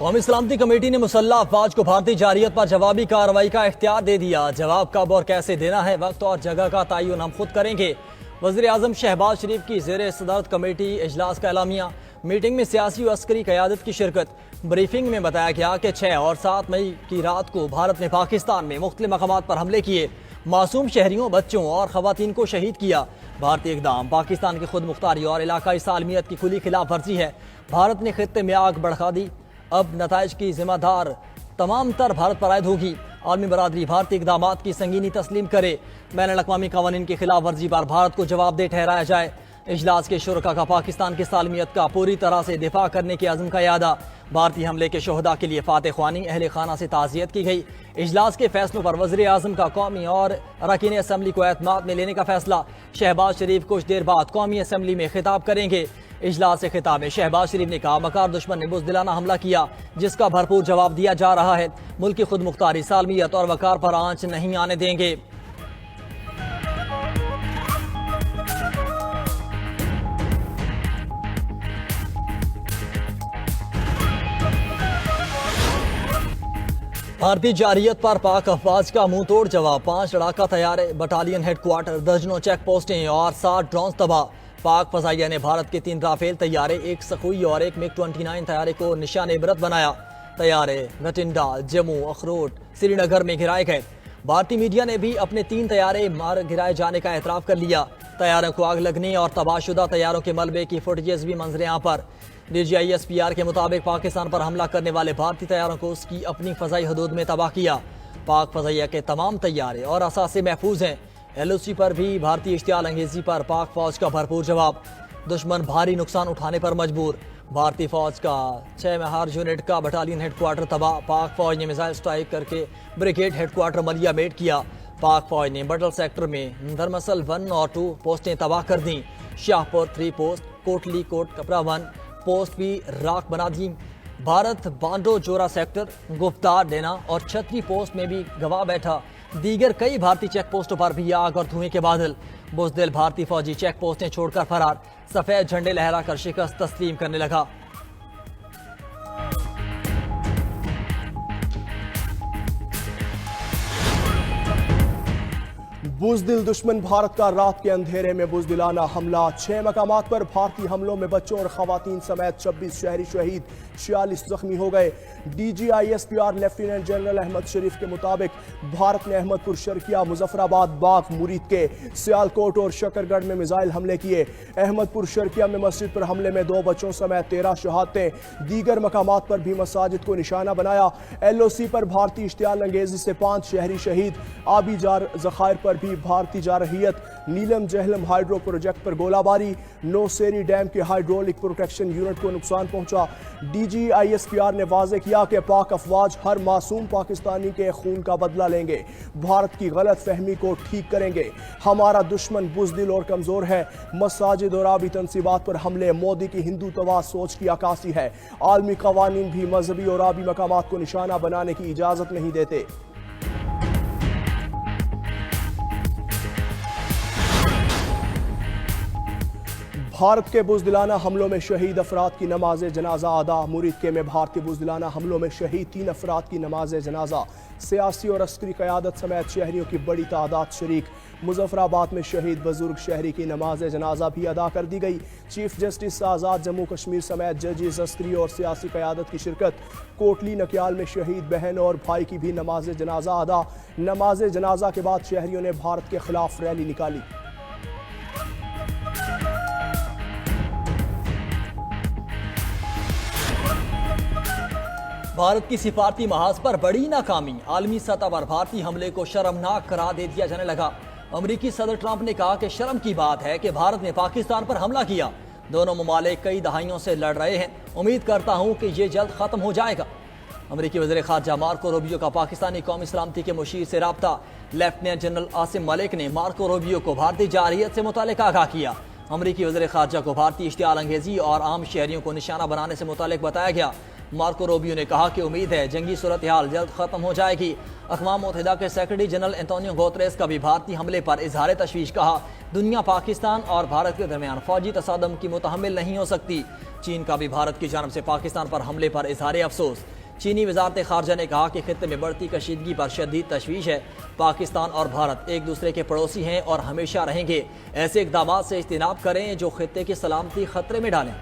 कौमी सलामती कमेटी ने मुसल्लह अफवाज को भारतीय जारियत पर जवाबी कार्रवाई का इख्तियार दे दिया। जवाब कब और कैसे देना है, वक्त और जगह का तयन हम खुद करेंगे। वज़ीर आज़म शहबाज शरीफ की ज़ेर सदरत कमेटी इजलास का एलामिया। मीटिंग में सियासी व अस्करी क़यादत की शिरकत। ब्रीफिंग में बताया गया कि 6 और 7 मई की रात को भारत ने पाकिस्तान में मुख्तलिफ मकामात पर हमले किए, मासूम शहरियों, बच्चों और ख़वातीन को शहीद किया। भारतीय इक़दाम पाकिस्तान की खुद मुख्तारी और इलाकाई सालमियत की खुली खिलाफ वर्जी है। भारत ने खित्ते में आग भड़का दी, अब नताइज की जिम्मेदार तमाम तर भारत पर आयद होगी। आलमी बरादरी भारतीय इक़दामात की संगीनी तस्लीम करे। बैनुल-अक़वामी क़वानीन की खिलाफ वर्जी पर भारत को जवाबदेह ठहराया जाए। इजलास के शुरका का पाकिस्तान की सालमियत का पूरी तरह से दिफा करने के अज़्म का यादा। भारतीय हमले के शोहदा के लिए फातह ख्वानी अहले खाना से ताज़ियत की गई। इजलास के फैसलों पर वज़ीर आज़म का कौमी और अरकान असम्बली को एतमाद में लेने का फैसला। शहबाज शरीफ कुछ देर बाद कौमी असम्बली में खिताब करेंगे। इजलास से खिताब में शहबाज शरीफ ने कहा, मकार दुश्मन ने बुज़दिलाना हमला किया जिसका भरपूर जवाब दिया जा रहा है। मुल्क की खुद मुख्तारी, सालमियत और वकार पर आंच नहीं आने देंगे। भारतीय जारियत पर पाक अफवाज का मुंह तोड़ जवाब। 5 लड़ाका तैयारे, बटालियन हेडक्वार्टर, दर्जनों चेक पोस्टें और 7 ड्रोन तबाह। पाक फजाइया ने भारत के 3 राफेल तैयारे, 1 सखुई और 1 MiG-29 तैयारे को निशान इबरत बनाया। तैयारे बठिंडा, जम्मू, अखरोट, श्रीनगर में गिराए गए। भारतीय मीडिया ने भी अपने 3 तैयारे मार गिराए जाने का एतराफ़ कर लिया। तैयारों को आग लगने और तबाहशुदा तैयारों के मलबे की फुटेजेस भी मंजर यहाँ पर। DGISPR के मुताबिक पाकिस्तान पर हमला करने वाले भारतीय तैयारों को उसकी अपनी फ़ज़ाई हदूद में तबाह किया। पाक फजाइया के तमाम तैयारे और असासे महफूज हैं। LOC पर भी भारतीय इश्तियाल अंगेजी पर पाक फौज का भरपूर जवाब। दुश्मन भारी नुकसान उठाने पर मजबूर। भारतीय फौज का 6 महार यूनिट का बटालियन हेडक्वार्टर तबाह। पाक फौज ने मिसाइल स्ट्राइक करके ब्रिगेड हेडक्वार्टर मलिया मेट किया। पाक फौज ने बटल सेक्टर में धर्मसल 1 और 2 पोस्टें तबाह कर दी। शाहपुर 3 पोस्ट, कोटली कोट कपड़ा 1 पोस्ट भी राख बना दी। भारत बांडो जोरा सेक्टर, गुफ्तार डेना और छतरी पोस्ट में भी गवाह बैठा। दीगर कई भारतीय चेक पोस्टों पर भी आग और धुएं के बादल। बुज़दिल भारतीय फौजी चेक पोस्टें छोड़कर फरार, सफेद झंडे लहराकर शिकस्त तस्लीम करने लगा। बुज़दिल दुश्मन भारत का रात के अंधेरे में बुज़दिलाना हमला। 6 मकामात पर भारतीय हमलों में बच्चों और खवातीन समेत 26 शहरी शहीद, 46 जख्मी हो गए। DGISPR लेफ्टिनेंट जनरल अहमद शरीफ के मुताबिक भारत ने अहमदपुर शर्किया, मुजफ्फराबाद, बाग, मुरीद के, सियालकोट और शकरगढ़ में मिसाइल हमले किए। अहमदपुर शर्किया में मस्जिद पर हमले में 2 बच्चों समेत 13 शहादतें। दीगर मकामात पर भी मसाजिद को निशाना बनाया। LOC पर भारतीय इश्तियाल अंगेजी से 5 शहरी शहीद। आबी ज़खायर पर भी भारतीय जारहियत। नीलम जहलम हाइड्रो प्रोजेक्ट पर गोलाबारी। नौसेरी डैम के हाइड्रोलिक प्रोटेक्शन यूनिट को नुकसान पहुंचा। DGISPR ने वाज़ेह किया कि पाक अफवाज हर मासूम पाकिस्तानी के खून का बदला लेंगे, भारत की गलत फहमी को ठीक करेंगे। हमारा दुश्मन बुज़दिल और कमज़ोर है। मसाजिद और आबी तंसीबात पर हमले मोदी की हिंदू तवा सोच की अक्कासी है। आलमी क़वानीन भी मजहबी और आबी मकामात को निशाना बनाने की इजाज़त नहीं देते। भारत के बुज़दिलाना हमलों में शहीद अफराद की नमाज जनाजा अदा। मुरीद के में भारतीय बुज़दिलाना हमलों में शहीद 3 अफराद की नमाज जनाजा। सियासी और अस्करी क़यादत समेत शहरियों की बड़ी तादाद शरीक। मुजफ्फराबाद में शहीद बुजुर्ग शहरी की नमाज जनाजा भी अदा कर दी गई। चीफ जस्टिस आज़ाद जम्मू कश्मीर समेत जजेस, अस्करी और सियासी क़यादत की शिरकत। कोटली नकियाल में शहीद बहन और भाई की भी नमाज जनाजा अदा। नमाज जनाजा के बाद शहरियों ने भारत के खिलाफ रैली निकाली। भारत की सिफारती महाज पर बड़ी नाकामी। आलमी सतह पर भारतीय हमले को शर्मनाक करार दे दिया जाने लगा। अमरीकी सदर ट्रंप ने कहा कि शर्म की बात है कि भारत ने पाकिस्तान पर हमला किया। दोनों ममालिक कई दहाइयों से लड़ रहे हैं। उम्मीद करता हूं कि ये जल्द खत्म हो जाएगा। अमरीकी वज़ीर ख़ारजा मार्को रूबियो का पाकिस्तानी कौमी सलामती के मुशीर से रब्ता। लेफ्टिनेंट जनरल आसिम मलिक ने मार्को रूबियो को भारतीय जारहियत से मुताल्लिक़ आगाह किया। अमरीकी वज़ीर ख़ारजा को भारतीय इश्तियाल अंगेज़ी और आम शहरियों को निशाना बनाने से मुतालिक बताया गया। मार्को रूबियो ने कहा कि उम्मीद है जंगी सूरत हाल जल्द ख़त्म हो जाएगी। अक़वाम मुत्तहिदा के सेक्रेटरी जनरल एंटोनियो गुतेरेस का भी भारतीय हमले पर इजहार तशवीश कहा। दुनिया पाकिस्तान और भारत के दरमियान फौजी तसादम की मुतहम्मिल नहीं हो सकती। चीन का भी भारत की जानब से पाकिस्तान पर हमले पर इजहार अफसोस। चीनी वज़ारत ख़ारजा ने कहा कि खित्ते में बढ़ती कशीदगी पर शदीद तशवीश है। पाकिस्तान और भारत एक दूसरे के पड़ोसी हैं और हमेशा रहेंगे। ऐसे इक़दाम से इज्तनाब करें जो खित्ते की सलामती खतरे में डालें।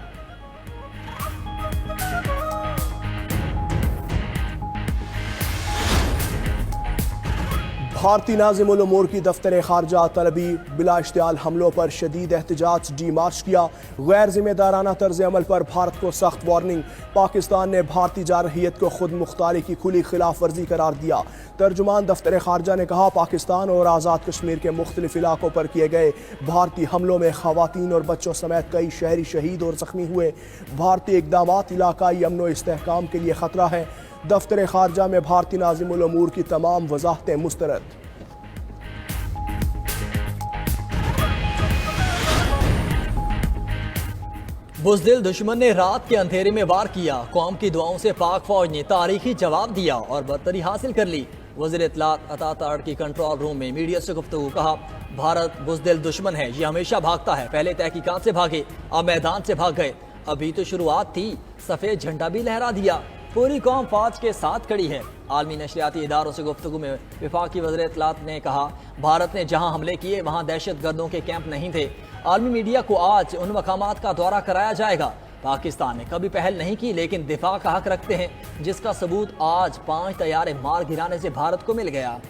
भारतीय नाज़िमुल उमूर की दफ्तर खारजा तलबी बिला इश्तियाल हमलों पर शदीद एहतजाज डी मार्च किया। गैर जिम्मेदाराना तर्ज अमल पर भारत को सख्त वार्निंग। पाकिस्तान ने भारतीय जारहियत को खुद मुख्तारी की खुली खिलाफ वर्जी करार दिया। तर्जुमान दफ्तर खारजा ने कहा, पाकिस्तान और आज़ाद कश्मीर के मुख्तलिफ इलाकों पर किए गए भारतीय हमलों में खवातीन और बच्चों समेत कई शहरी शहीद और जख्मी हुए। भारतीय इक़दामात इलाकाई अमन व इस्तेहकाम के लिए खतरा है। दफ्तर खारजा में भारतीय नाज़िमुल उमूर की तमाम वजाहतें मुस्तरद। बुज़दिल दुश्मन ने रात के अंधेरे में वार किया। कौम की दुआओं से पाक फौज ने तारीखी जवाब दिया और बरतरी हासिल कर ली। वज़ीर इत्तलात अता ताड़ की कंट्रोल रूम में मीडिया से गुफ्तगू। कहा, भारत बुज़दिल दुश्मन है, ये हमेशा भागता है। पहले तहकीकात से भागे, अब मैदान से भाग गए। अभी तो शुरुआत थी, सफ़ेद झंडा भी लहरा दिया। पूरी कौम फौज के साथ खड़ी है। आलमी नशरियाती इदारों से गुफ्तगू में वफाकी वज़ीर इत्तलात ने कहा, भारत ने जहां हमले किए वहां दहशत गर्दों के कैंप नहीं थे। आलमी मीडिया को आज उन मकामात का दौरा कराया जाएगा। पाकिस्तान ने कभी पहल नहीं की, लेकिन दिफा का हक रखते हैं, जिसका सबूत आज 5 तैयारे मार गिराने से भारत को मिल गया।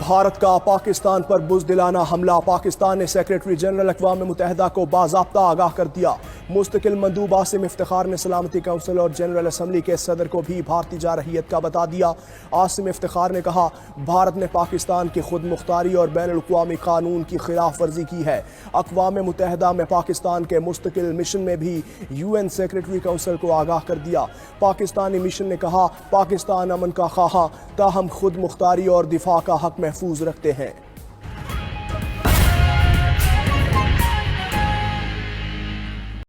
भारत का पाकिस्तान पर बुज़दिलाना हमला। पाकिस्तान ने सेक्रेटरी जनरल अक़वाम मुत्तहिदा को बाज़ाब्ता आगाह कर दिया। मुस्तकिल मंदूब आसिम इफ्तिखार ने सलामती काउंसिल और जनरल असम्बली के सदर को भी भारतीय जारहियत का बता दिया। आसिम इफ्तिखार ने कहा, भारत ने पाकिस्तान की खुद मुख्तारी और बैनुल-अक़वामी कानून की खिलाफ वर्जी की है। अक़वाम मुत्तहिदा में पाकिस्तान के मुस्तकिल मिशन में भी UN सेक्रेटरी काउंसिल को आगाह कर दिया। पाकिस्तानी मिशन ने कहा, पाकिस्तान अमन का ख्वाह, ताहम खुद मुख्तारी और दिफा का हक महफूज रखते हैं।